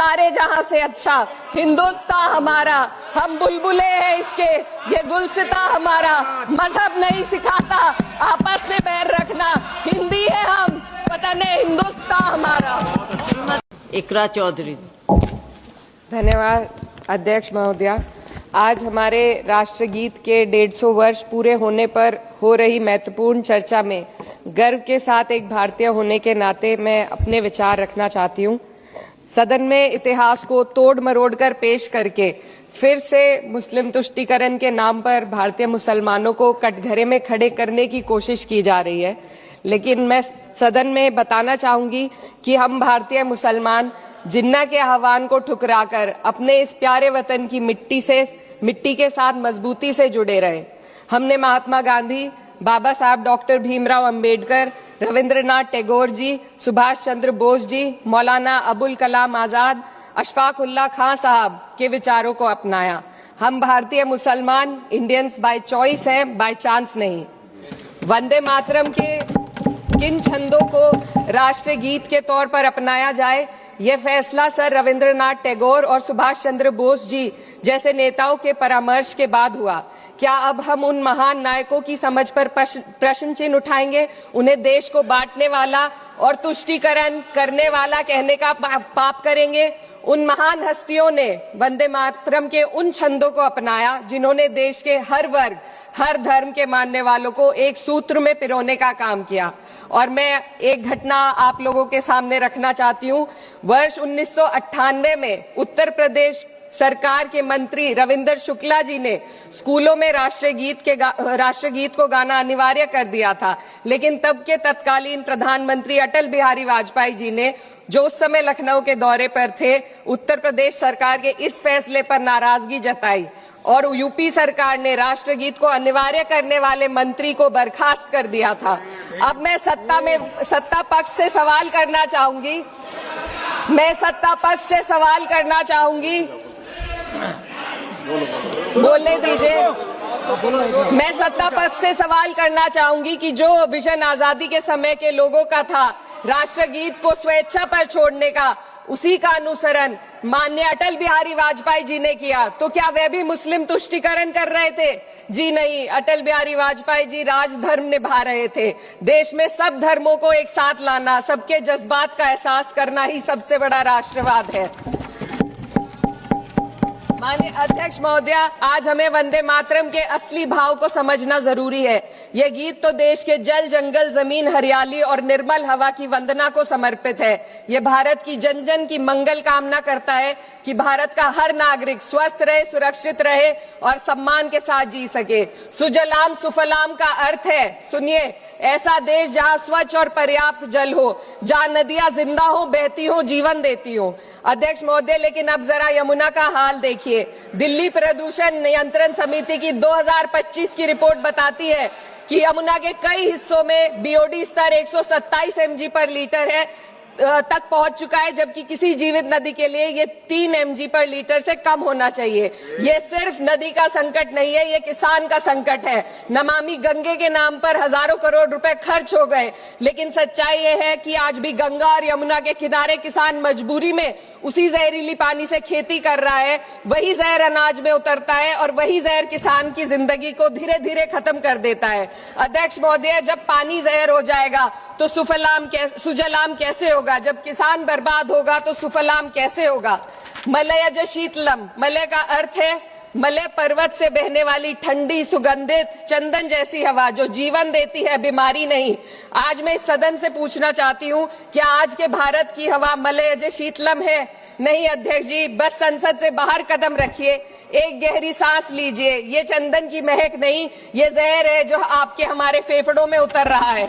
सारे जहां से अच्छा हिंदुस्तान हमारा, हम बुलबुले हैं इसके, ये गुलसिता हमारा, मजहब नहीं सिखाता आपस में बैर रखना, हिंदी है हम, वतन है हिंदुस्तान हमारा। इकरा चौधरी। धन्यवाद अध्यक्ष महोदया। आज हमारे राष्ट्रगीत के 150 वर्ष पूरे होने पर हो रही महत्वपूर्ण चर्चा में गर्व के साथ एक भारतीय होने के नाते मैं अपने विचार रखना चाहती हूँ। सदन में इतिहास को तोड़ मरोड़ कर पेश करके फिर से मुस्लिम तुष्टीकरण के नाम पर भारतीय मुसलमानों को कटघरे में खड़े करने की कोशिश की जा रही है। लेकिन मैं सदन में बताना चाहूंगी कि हम भारतीय मुसलमान जिन्ना के आह्वान को ठुकराकर अपने इस प्यारे वतन की मिट्टी के साथ मजबूती से जुड़े रहे। हमने महात्मा गांधी, बाबा साहब डॉक्टर भीमराव अंबेडकर, रविंद्रनाथ टैगोर जी, सुभाष चंद्र बोस जी, मौलाना अबुल कलाम आजाद, अशफाक उल्लाह खां साहब के विचारों को अपनाया। हम भारतीय मुसलमान इंडियंस बाय चॉइस हैं, बाय चांस नहीं। वंदे मातरम के किन छंदों को राष्ट्रीय गीत के तौर पर अपनाया जाए, यह फैसला सर रविंद्रनाथ टैगोर और सुभाष चंद्र बोस जी जैसे नेताओं के परामर्श के बाद हुआ। क्या अब हम उन महान नायकों की समझ पर प्रश्न चिन्ह उठाएंगे? उन्हें देश को बांटने वाला और तुष्टीकरण करने वाला कहने का पाप करेंगे? उन महान हस्तियों ने वंदे मातरम के उन छंदों को अपनाया जिन्होंने देश के हर वर्ग, हर धर्म के मानने वालों को एक सूत्र में पिरोने का काम किया। और मैं एक घटना आप लोगों के सामने रखना चाहती हूँ। वर्ष 1998 में उत्तर प्रदेश सरकार के मंत्री रविंदर शुक्ला जी ने स्कूलों में राष्ट्रगीत को गाना अनिवार्य कर दिया था। लेकिन तब के तत्कालीन प्रधानमंत्री अटल बिहारी वाजपेयी जी ने, जो उस समय लखनऊ के दौरे पर थे, उत्तर प्रदेश सरकार के इस फैसले पर नाराजगी जताई और यूपी सरकार ने राष्ट्रगीत को अनिवार्य करने वाले मंत्री को बर्खास्त कर दिया था। अब मैं सत्ता पक्ष से सवाल करना चाहूंगी। बोलने दीजिए। मैं सत्ता पक्ष से सवाल करना चाहूंगी कि जो विजन आजादी के समय के लोगों का था राष्ट्रगीत को स्वेच्छा पर छोड़ने का, उसी का अनुसरण माननीय अटल बिहारी वाजपेयी जी ने किया, तो क्या वे भी मुस्लिम तुष्टीकरण कर रहे थे? जी नहीं, अटल बिहारी वाजपेयी जी राजधर्म निभा रहे थे। देश में सब धर्मों को एक साथ लाना, सबके जज्बात का एहसास करना ही सबसे बड़ा राष्ट्रवाद है। माननीय अध्यक्ष महोदया, आज हमें वंदे मातरम के असली भाव को समझना जरूरी है। यह गीत तो देश के जल, जंगल, जमीन, हरियाली और निर्मल हवा की वंदना को समर्पित है। यह भारत की जन जन की मंगल कामना करता है कि भारत का हर नागरिक स्वस्थ रहे, सुरक्षित रहे और सम्मान के साथ जी सके। सुजलाम सुफलाम का अर्थ है, सुनिए, ऐसा देश जहां स्वच्छ और पर्याप्त जल हो, जहां नदियां जिंदा हो, बहती हो, जीवन देती हो। अध्यक्ष महोदय, लेकिन अब जरा यमुना का हाल देखिए। दिल्ली प्रदूषण नियंत्रण समिति की 2025 की रिपोर्ट बताती है कि यमुना के कई हिस्सों में बीओडी स्तर 127 mg पर लीटर है तक पहुंच चुका है, जबकि किसी जीवित नदी के लिए ये 3 mg पर लीटर से कम होना चाहिए। ये सिर्फ नदी का संकट नहीं है, ये किसान का संकट है। नमामि गंगे के नाम पर हजारों करोड़ रुपए खर्च हो गए, लेकिन सच्चाई ये है कि आज भी गंगा और यमुना के किनारे किसान मजबूरी में उसी जहरीली पानी से खेती कर रहा है। वही जहर अनाज में उतरता है और वही जहर किसान की जिंदगी को धीरे धीरे खत्म कर देता है। अध्यक्ष महोदय, जब पानी जहर हो जाएगा तो सुजलाम कैसे होगा? जब किसान बर्बाद होगा तो सुफलाम कैसे होगा? मलयज शीतलम, मलय का अर्थ है मलय पर्वत से बहने वाली ठंडी, सुगंधित, चंदन जैसी हवा जो जीवन देती है, बीमारी नहीं। आज मैं इस सदन से पूछना चाहती हूँ, क्या आज के भारत की हवा मलयज शीतलम है? नहीं अध्यक्ष जी, बस संसद से बाहर कदम रखिए, एक गहरी सांस लीजिए। ये चंदन की महक नहीं, ये जहर है जो आपके हमारे फेफड़ों में उतर रहा है।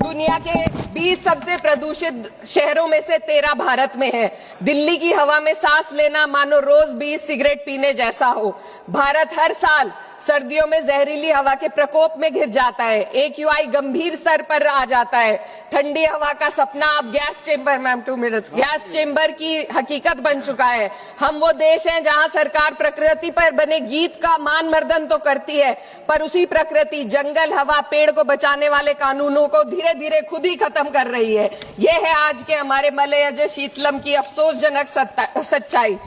दुनिया के 20 सबसे प्रदूषित शहरों में से 13 भारत में है। दिल्ली की हवा में सांस लेना मानो रोज 20 सिगरेट पीने जैसा हो। भारत हर साल सर्दियों में जहरीली हवा के प्रकोप में घिर जाता है, AQI गंभीर स्तर पर आ जाता है। ठंडी हवा का सपना अब gas chamber, ma'am 2 minutes, gas chamber की हकीकत बन चुका है। हम वो देश हैं जहां सरकार प्रकृति पर बने गीत का मान मर्दन तो करती है, पर उसी प्रकृति, जंगल, हवा, पेड़ को बचाने वाले कानूनों को धीरे धीरे खुद ही खत्म कर रही है। ये है आज के हमारे मलयज शीतलम की अफसोसजनक सच्चाई।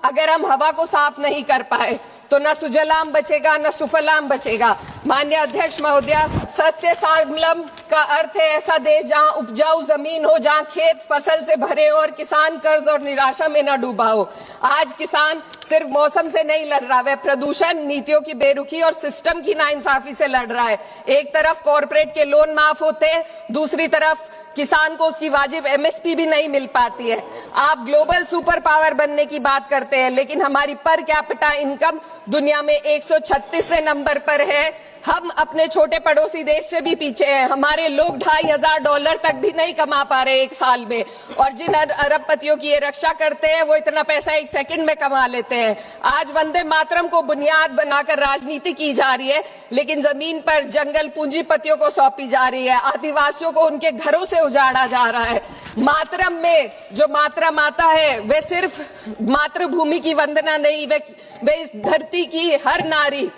अगर हम हवा को साफ नहीं कर पाए तो न सुजलाम बचेगा न सुफलाम बचेगा। माननीय अध्यक्ष महोदया, सस्य श्यामलम का अर्थ है ऐसा देश जहां उपजाऊ जमीन हो, जहां खेत फसल से भरे हो और किसान कर्ज और निराशा में न डूबा हो। आज किसान सिर्फ मौसम से नहीं लड़ रहा, वह प्रदूषण, नीतियों की बेरुखी और सिस्टम की नाइंसाफी से लड़ रहा है। एक तरफ कॉरपोरेट के लोन माफ होते हैं, दूसरी तरफ किसान को उसकी वाजिब MSP भी नहीं मिल पाती है। आप ग्लोबल सुपर पावर बनने की बात करते हैं, लेकिन हमारी पर कैपिटा इनकम दुनिया में 136वें नंबर पर है। हम अपने छोटे पड़ोसी देश से भी पीछे हैं। हमारे लोग $2,500 तक भी नहीं कमा पा रहे एक साल में, और जिन अरबपतियों की ये रक्षा करते हैं वो इतना पैसा 1 सेकंड में कमा लेते हैं। आज वंदे मातरम को बुनियाद बनाकर राजनीति की जा रही है, लेकिन जमीन पर जंगल पूंजीपतियों को सौंपी जा रही है, आदिवासियों को उनके घरों से उजाड़ा जा रहा है। मातरम में जो मात्रा माता है वे सिर्फ मातृभूमि की वंदना नहीं, वे इस धरती की हर नारी,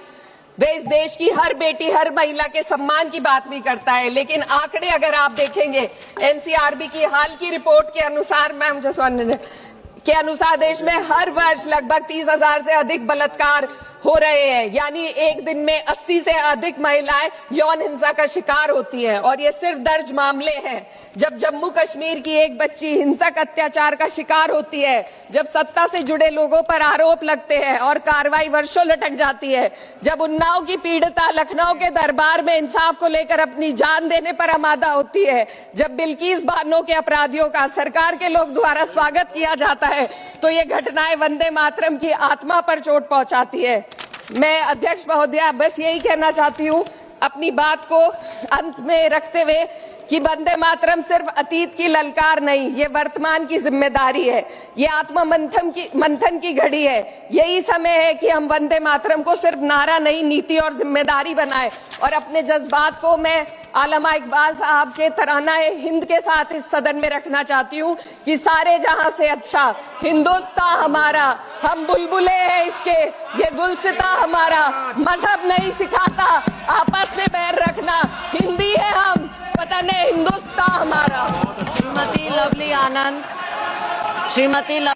वे इस देश की हर बेटी, हर महिला के सम्मान की बात भी करता है। लेकिन आंकड़े अगर आप देखेंगे, NCRB की हाल की रिपोर्ट के अनुसार, मैम जसवंत के अनुसार देश में हर वर्ष लगभग 30,000 से अधिक बलात्कार हो रहे हैं, यानी एक दिन में 80 से अधिक महिलाएं यौन हिंसा का शिकार होती हैं। और ये सिर्फ दर्ज मामले हैं। जब जम्मू कश्मीर की एक बच्ची हिंसक अत्याचार का शिकार होती है, जब सत्ता से जुड़े लोगों पर आरोप लगते हैं और कार्रवाई वर्षों लटक जाती है, जब उन्नाव की पीड़िता लखनऊ के दरबार में इंसाफ को लेकर अपनी जान देने पर आमादा होती है, जब बिल्किस बानो के अपराधियों का सरकार के लोग द्वारा स्वागत किया जाता है, तो ये घटनाएं वंदे मातरम की आत्मा पर चोट पहुंचाती है। मैं अध्यक्ष महोदया बस यही कहना चाहती हूँ अपनी बात को अंत में रखते हुए कि वंदे मातरम सिर्फ अतीत की ललकार नहीं, ये वर्तमान की जिम्मेदारी है, ये आत्मा मंथन की घड़ी है। यही समय है कि हम वंदे मातरम को सिर्फ नारा नहीं, नीति और जिम्मेदारी बनाएं। और अपने जज्बात को मैं आलमा इकबाल साहब के तराना हिंद के साथ इस सदन में रखना चाहती हूँ कि सारे जहां से अच्छा हिंदुस्तान हमारा, हम बुलबुले हैं इसके, ये गुलसिता हमारा, मजहब नहीं सिखाता आपस में बैर रखना, हिंदी है हम, वतन है हिंदुस्तान हमारा। श्रीमती लवली आनंद,